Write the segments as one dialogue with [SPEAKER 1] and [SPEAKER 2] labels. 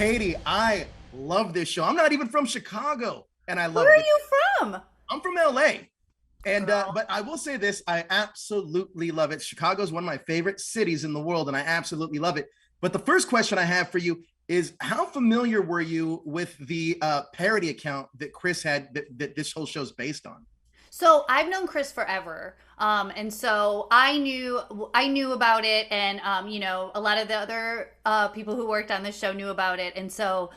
[SPEAKER 1] Katie, I love this show. I'm not even from Chicago, and I love
[SPEAKER 2] Where are
[SPEAKER 1] it.
[SPEAKER 2] you from?
[SPEAKER 1] I'm from LA. And
[SPEAKER 2] Girl.
[SPEAKER 1] but I will say this, I absolutely love it. Chicago is one of my favorite cities in the world, and I absolutely love it. But the first question I have for you is, how familiar were you with the parody account that Chris had that this whole show's based on?
[SPEAKER 2] So I've known Chris forever. And so I knew about it, and a lot of the other people who worked on the show knew about it. And so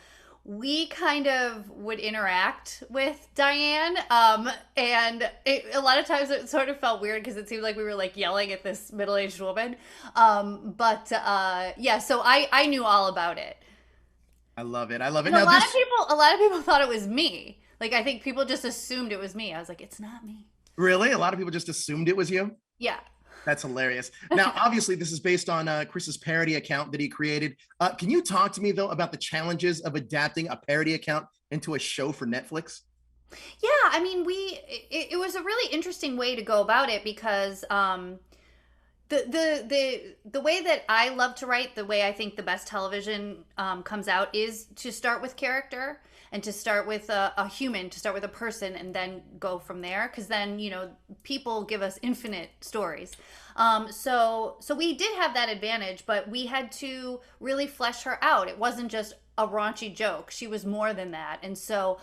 [SPEAKER 2] we kind of would interact with Diane. A lot of times it sort of felt weird because it seemed like we were like yelling at this middle-aged woman. Yeah, so I knew all about it.
[SPEAKER 1] I love it. I love it.
[SPEAKER 2] And a
[SPEAKER 1] Now
[SPEAKER 2] lot of
[SPEAKER 1] this
[SPEAKER 2] people a lot of people thought it was me. Like I think people just assumed it was me. I was like, it's not me.
[SPEAKER 1] really, a lot of people just assumed it was you.
[SPEAKER 2] Yeah.
[SPEAKER 1] That's hilarious. Now, obviously, this is based on Chris's parody account that he created. Can you talk to me though about the challenges of adapting a parody account into a show for Netflix?
[SPEAKER 2] Yeah, I mean, it was a really interesting way to go about it because the way that I love to write, the way I think the best television comes out is to start with character and to start with a human, to start with a person, and then go from there. Because then people give us infinite stories. So we did have that advantage, but we had to really flesh her out. It wasn't just a raunchy joke; she was more than that. And so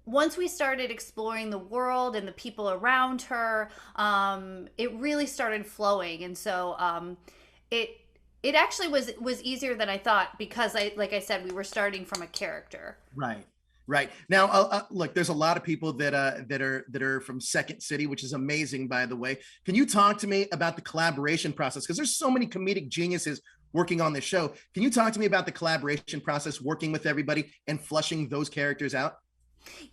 [SPEAKER 2] once we started exploring the world and the people around her, it really started flowing. And so it it actually was easier than I thought because like I said, we were starting from a character.
[SPEAKER 1] Right. Right. Now, look, there's a lot of people that are from Second City, which is amazing, by the way. Can you talk to me about the collaboration process? Because there's so many comedic geniuses working on this show. Can you talk to me about the collaboration process, working with everybody and flushing those characters out?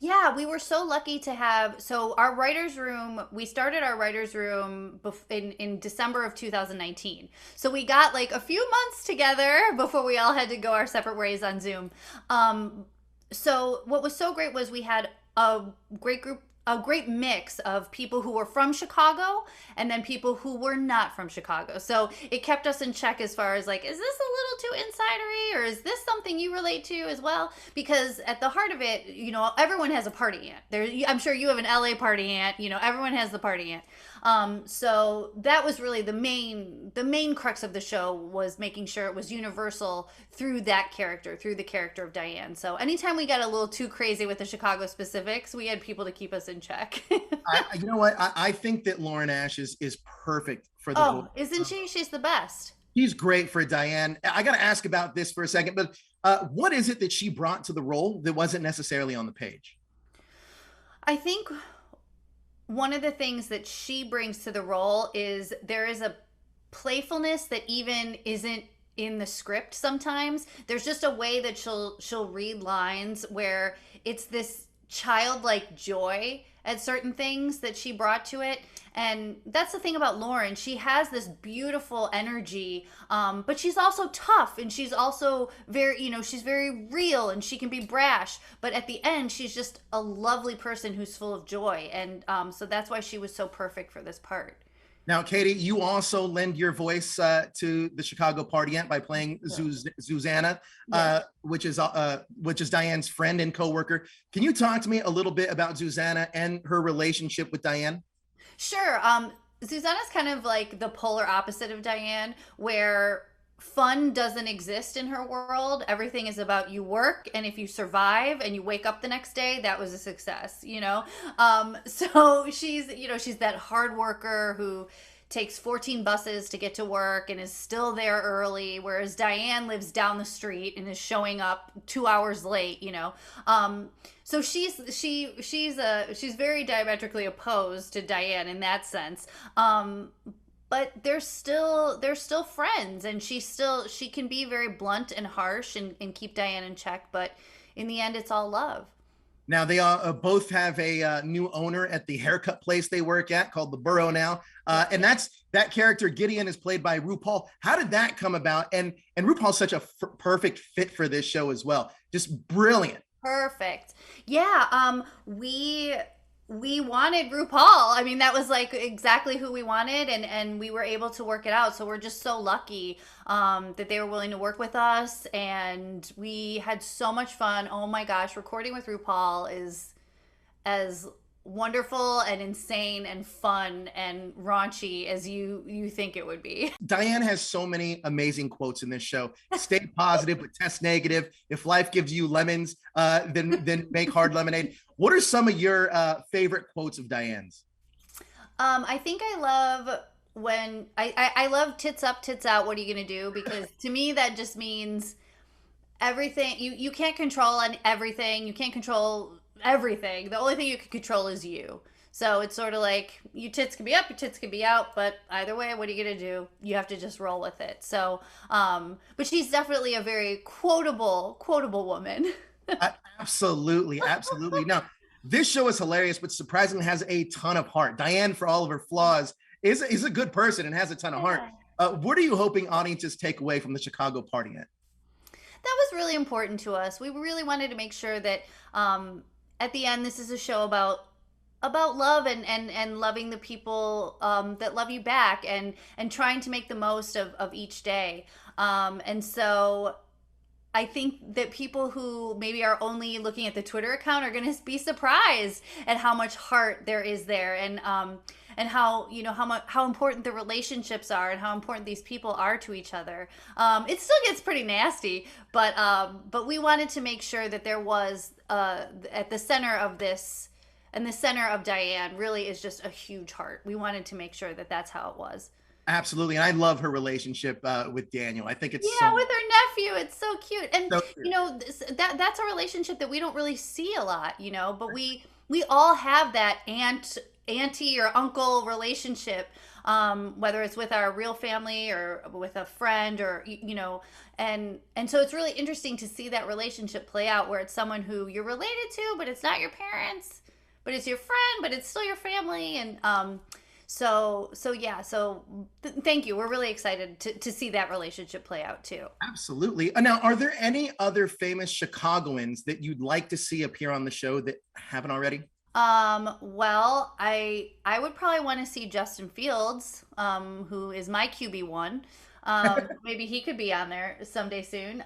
[SPEAKER 2] Yeah, we were so lucky to have. So our writers room, we started our writers room in December of 2019. So we got like a few months together before we all had to go our separate ways on Zoom. So what was so great was we had a great mix of people who were from Chicago and then people who were not from Chicago. So it kept us in check as far as like, is this a little too insidery or is this something you relate to as well? Because at the heart of it, everyone has a party aunt. I'm sure you have an LA party aunt. Everyone has the party aunt. So that was really the main crux of the show was making sure it was universal through that character, through the character of Diane. So anytime we got a little too crazy with the Chicago specifics, we had people to keep us in check.
[SPEAKER 1] You know what? I think that Lauren Ash is perfect for the
[SPEAKER 2] Oh,
[SPEAKER 1] role.
[SPEAKER 2] isn't she? She's the best.
[SPEAKER 1] She's great for Diane. I got to ask about this for a second, but what is it that she brought to the role that wasn't necessarily on the page?
[SPEAKER 2] I think one of the things that she brings to the role is there is a playfulness that even isn't in the script sometimes. There's just a way that she'll read lines where it's this childlike joy at certain things that she brought to it. And that's the thing about Lauren. She has this beautiful energy, but she's also tough and she's also she's very real and she can be brash. But at the end, she's just a lovely person who's full of joy. And so that's why she was so perfect for this part.
[SPEAKER 1] Now, Katie, you also lend your voice to the Chicago Party Aunt by playing Zuzana,
[SPEAKER 2] Yes.
[SPEAKER 1] which is Diane's friend and coworker. Can you talk to me a little bit about Zuzana and her relationship with Diane?
[SPEAKER 2] Sure. Susanna's kind of like the polar opposite of Diane, where fun doesn't exist in her world. Everything is about you work, and if you survive and you wake up the next day, that was a success. So she's that hard worker who takes 14 buses to get to work and is still there early, whereas Diane lives down the street and is showing up 2 hours late. So she's very diametrically opposed to Diane in that sense. But they're still friends, and she can be very blunt and harsh and keep Diane in check, but in the end it's all love.
[SPEAKER 1] Now they both have a new owner at the haircut place they work at called the Burrow now, and that character Gideon is played by RuPaul. How did that come about? And RuPaul's such a perfect fit for this show as well. Just brilliant.
[SPEAKER 2] Perfect. Yeah, we we wanted RuPaul. I mean, that was like exactly who we wanted, and we were able to work it out. So we're just so lucky that they were willing to work with us, and we had so much fun. Oh my gosh, recording with RuPaul is as wonderful and insane and fun and raunchy as you think it would be.
[SPEAKER 1] Diane has so many amazing quotes in this show. Stay positive, but test negative. If life gives you lemons, then make hard lemonade. What are some of your favorite quotes of Diane's?
[SPEAKER 2] I think I love when I love tits up, tits out. What are you gonna do? Because to me that just means everything. You can't control on everything. You can't control everything. The only thing you can control is you. So it's sort of like your tits can be up, your tits can be out, but either way, what are you gonna do? You have to just roll with it. So, but she's definitely a very quotable woman.
[SPEAKER 1] Absolutely, absolutely. Now, this show is hilarious, but surprisingly has a ton of heart. Diane, for all of her flaws, is a good person and has a ton of heart. What are you hoping audiences take away from the Chicago party at?
[SPEAKER 2] That was really important to us. We really wanted to make sure that at the end, this is a show about love and loving the people that love you back and trying to make the most of each day. And so I think that people who maybe are only looking at the Twitter account are going to be surprised at how much heart there is there, and how how important the relationships are and how important these people are to each other. It still gets pretty nasty, but we wanted to make sure that there was at the center of this, and the center of Diane really is just a huge heart. We wanted to make sure that that's how it was.
[SPEAKER 1] Absolutely, and I love her relationship with Daniel. I think it's
[SPEAKER 2] with her nephew. It's so cute, and
[SPEAKER 1] so cute.
[SPEAKER 2] That's a relationship that we don't really see a lot, but we all have that auntie or uncle relationship, whether it's with our real family or with a friend, or and so it's really interesting to see that relationship play out, where it's someone who you're related to, but it's not your parents, but it's your friend, but it's still your family. And thank you. We're really excited to see that relationship play out too.
[SPEAKER 1] Absolutely. Now, are there any other famous Chicagoans that you'd like to see appear on the show that haven't already?
[SPEAKER 2] Well, I would probably want to see Justin Fields, who is my QB1. Maybe he could be on there someday soon.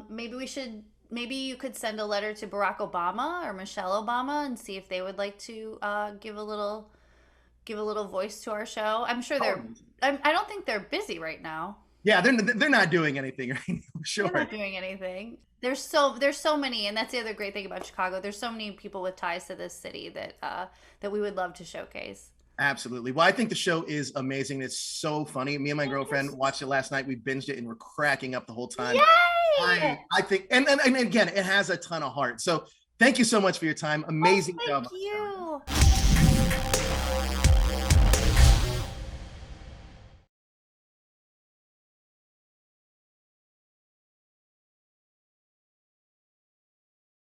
[SPEAKER 2] Maybe you could send a letter to Barack Obama or Michelle Obama and see if they would like to give a little voice to our show. I'm sure I don't think they're busy right now.
[SPEAKER 1] Yeah, they're not doing anything right now. Sure.
[SPEAKER 2] They're not doing anything. There's so many, and that's the other great thing about Chicago. There's so many people with ties to this city that we would love to showcase.
[SPEAKER 1] Absolutely. Well, I think the show is amazing. It's so funny. Me and my girlfriend watched it last night. We binged it and we're cracking up the whole time.
[SPEAKER 2] Yay!
[SPEAKER 1] I think, and again, it has a ton of heart. So thank you so much for your time. Amazing job.
[SPEAKER 2] Thank you.